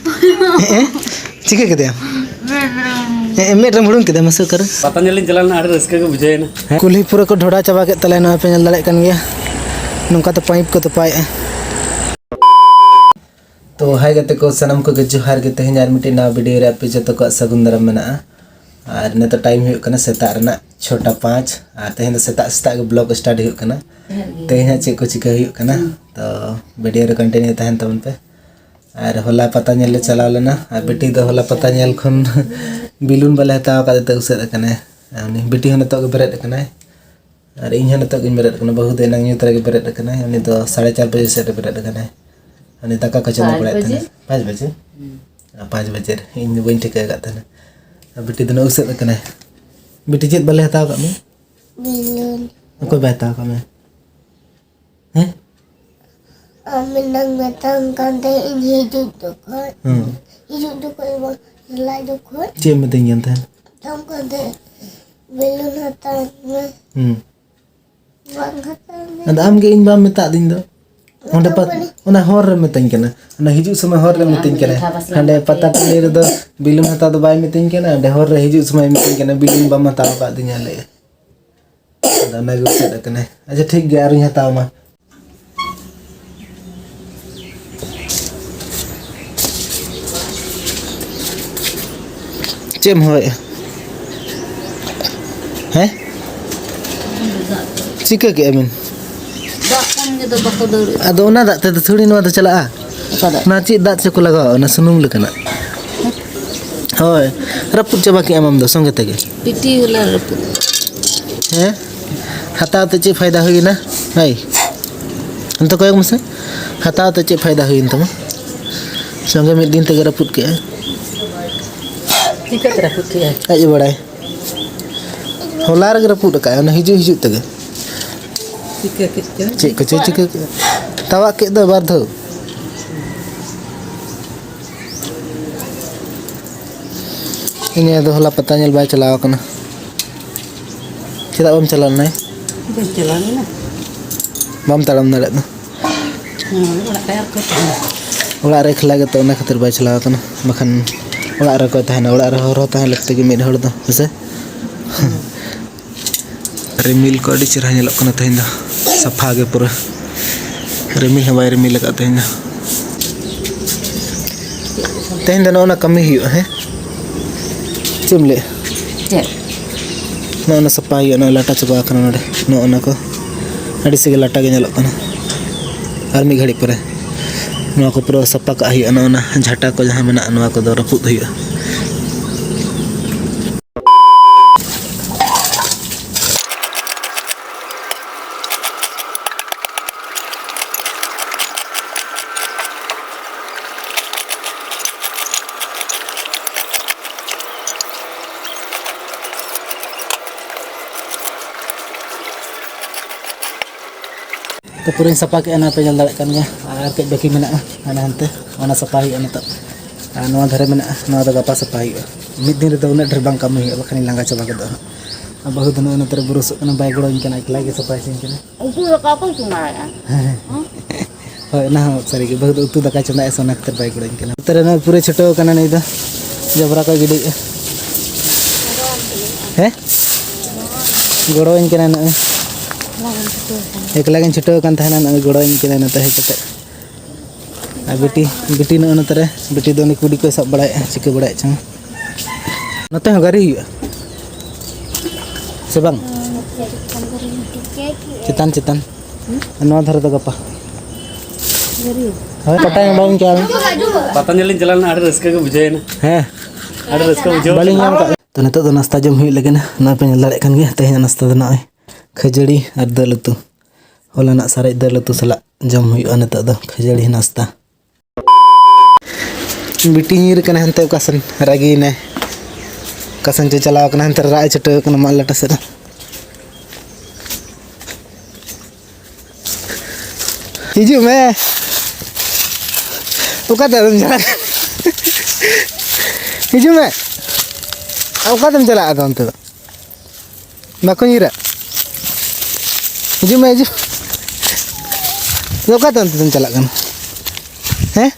चिके के मेट रम हुड़ुंग के मसु कर पता नहीं चलाना आड़े रस्के को बुझे ना कुल्ही पूरा को ढोड़ा चाबा के तले ना पे नल दड़े कन गया नोंका तो पाइप को तो पाए तो हाय गते को सनम को जोहार के तेहन यार मिटे ना वीडियो रे पे जतो को सगुन दरम मेना और ने तो टाइम हुई कना सेता रना 6:05 और तेहन सेता सेता के ब्लॉग स्टार्ट हुई कना तेहन चे को चिका हुई कना तो वीडियो रे कंटिन्यू तहन तमन पे और होला पता नेल चलाव लेना और बेटी दो होला पता नेल खन बिलुन बाले हताव का ते उसे कना उनी बेटी हन तो के बेरेट कना और इन हन तो के बेरेट कना बहुत दिन न्यू तरह के बेरेट कना उनी तो 4:30 बजे से बेरेट कना अनि दाका को चंदा पड़े थे 5 बजे 5 बजे इन बइन ठिका का था बेटी दनो उसे कना बेटी चेत बाले हताव का में बिलुन कोई बता का में हैं Minang matang kante ini hidup dekat. Hidup dekat selai dekat. Cem meting yang tan. Tam kante belum hatang. Bang hatang. Ada am ke in bam meta din do. Onda pat ona hor meting kana. Ona hiju sama hor meting kana. Ande pata tele do bilum hata do bai meting kana. Ande hor hiju sama meting kana bilum bam hata ka dinya le. Ada na go se kana. Aja ठीक गया और हता मा. Cem hoy हैं चिका के अमिन दाग कम के तो बको दौड़ अदो ना दाते तो थोड़ी नवा तो चला ना ची दात से को लगाओ ना सुनुम लेकना होय रपुट चबा के अमम दो संगे तगे पिटी होला रपुट हैं हता तो चे फायदा हुई ना भाई हम तो कोई मसे हता तो चे फायदा हुई तम संगे में दिन तक रपुट के चिका रपुट के आज बड़ाई होला रे रपुट का ना हिजु हिजु तगे चिका के चिका तवा के दो बार दो इन्हें दो होला पता नहीं बाय चलाओ कना चला बम चलाना है चलाने ना बम तड़म नड़े ना ओला रे खला के तो ना खातिर बाय चलाओ कना बखन ओला रे को तहना ओला रे हर तहन लगते कि मिड हड़ दो से रिमिल को अड़ी चेहरा नेलो कना तहन सफा के पूरा रिमिल हवाई रिमिल का तहन तहन ना ओना कमी हुई है चिमले ना सफा हुई ना लाटा चबा कना नडे ना को अड़ी से लाटा के नेलो कना और मी घड़ी पर नवा को पूरा सफा का हुई ना झाटा को जहां मेना नवा को दो रपुद हुई तो पूरा सफा के पे जल दाड़े कन गया और कई बाकी मेना आना हनते ओना सफा हुई ना तो नवा धरे मेना नवा तो गपा सफा हुई मिद दिन रे उना ढेर बांग कम हुई बखनी लांगा चबा के दो बहुत दिन उना तेरे बुरुस कना बाय गड़ो इनकन एकला के सफा सिन कना उतु का को चुमाया होय ना सरी के बहुत उतु दका चंदा सोना के बाय गड़ो इनकन तेरे ना पूरे छोटो कना नहीं दा जबरा का गिडी है गड़ो इनकन ना एकला छुटो कान थाना ना गड़ो इनके ना तहे कते आ बेटी न नतरे बेटी दो नि कुडी को सब बड़ाय चिके बड़ाय छ नते ह गारी हुआ से बांग चितान चितान नवा धर तो गपा गारी हाय पता है बांग क्या पता नहीं चलाना आड़े रस्के को बुझे ना हैं आड़े रस्के बुझे बालिंग नाम का तो नते तो नाश्ता जम हुई लेकिन ना पे लड़े कन गया तहे नाश्ता दो ना खजड़ी और दाल उतु होला ना सारे दाल उतु सला जम हुई नते दो खजड़ी नाश्ता बिटी नीर कना हनते कासन रागी ने कासन चे चलाव कना हनते राय चटो कना माल लटा से हिजू मैं ओका तुम चला हिजू मैं ओका तुम चला आता हूं तो बाको नीरा हिजू मैं हिजू ओका तुम चला कना हैं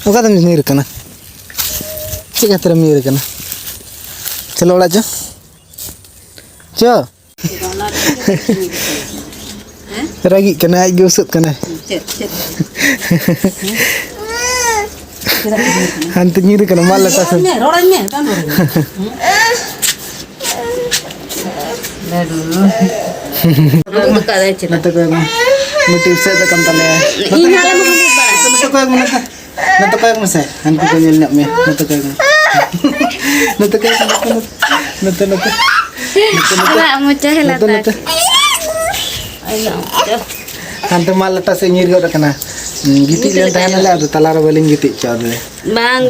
ओका तो नीर कना चिका तेरा मीर कना चलो ओड़ा जो रागी कना आज उसुत कना hantu nyiri kena malah tasam nanti kau yang motif saya tekan tali ya nanti kau yang masih hantu kau nyelnya me nanti kau yang hantu malah tasam nyiri kau kena gitik yang tahan lah tu talar baling gitik cawde bang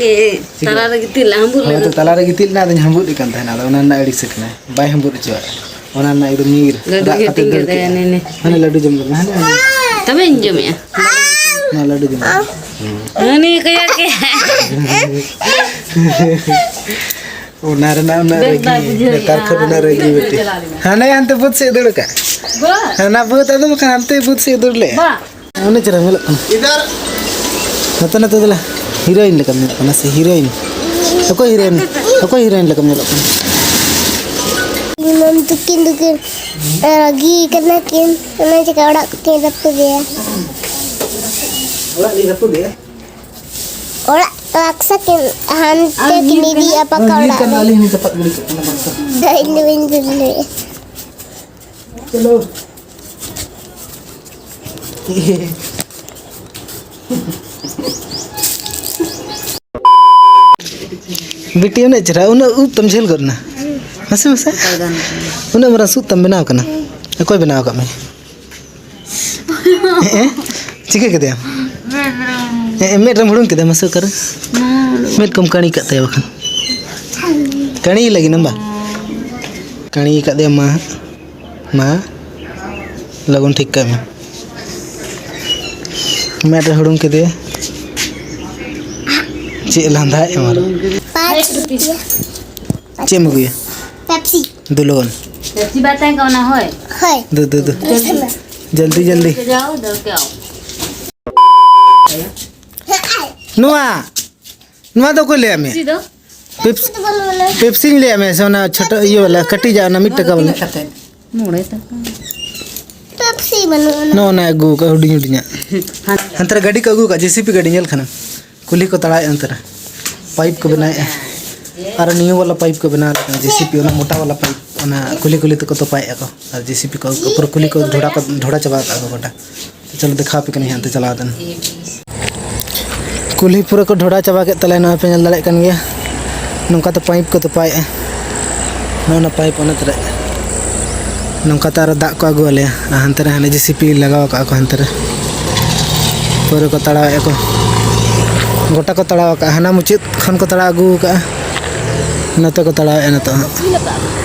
talar gitil hambur tu talar gitik na tu hambur ikan tahan ada orang nak edik sekna bay hambur cawde orang nak itu mir ladu giting kita ini mana ladu jam mana tapi jam ya mana ladu jam ini kayak oh nara lagi tar kau nara lagi beti hana yang tu buat sedur ka hana buat itu bukan hantu buat sedur le mana cara melak idar nata tu lah heroin lekam melak nasi heroin aku heroin lekam melak Imam tukin lagi kena cakap orang tukin apa dia orang ni apa dia orang laksa hantu kini dia apa kau orang orang kan alih ni cepat beli kena bangsa dulu चलो बेटी ने चरा उन उप तम झेल करना मसे मसे उन मरा सूत तम बनाव करना कोई बनाव का मैं चिके के दे मेट रम हुडुं के दे मसे कर मेट कम कणी का ते बखन कणी लगी नंबा कणी का दे मा लगन ठीक का मेट हुडुं के दे चे लांदा हमारा 5 रुपया चे मगुया पेप्सी दुलोन ऐसी बातें कौन ना होए है दो जल्दी जल्दी जाओ दो के आओ नुआ तो को ले हमें सीधो पेप्सी ले हमें सोना छोटा ये वाला कटी जा ना मिट का वाला मुड़े तक पेप्सी बनो नो ना गु का हुडिंग हुडिंग अंतर गाड़ी का गु का जेसीपी गाड़ी नेल खाना कुली को तड़ाए अंतर पाइप को बनाए और न्यू वाला पाइप को बना जेसीपी वाला मोटा वाला पाइप ना कुली कुली तो पाए को और जेसीपी को ऊपर कुली को ढोड़ा चबा का गोटा तो चलो दिखा पे कहीं अंत चला दन कुली पूरा को ढोड़ा चबा के तले ना पे नल दले कन गया नौका तो पाइप को तो पाए ना पाइप ओना तरह नौका तार दाग को आगू वाले हंतरे हाने जेसीपी लगाव का को हंतरे पूरा को तड़ा को गोटा को तड़ा का हाना मुचित खन को तड़ा आगू का नते को तड़ा नते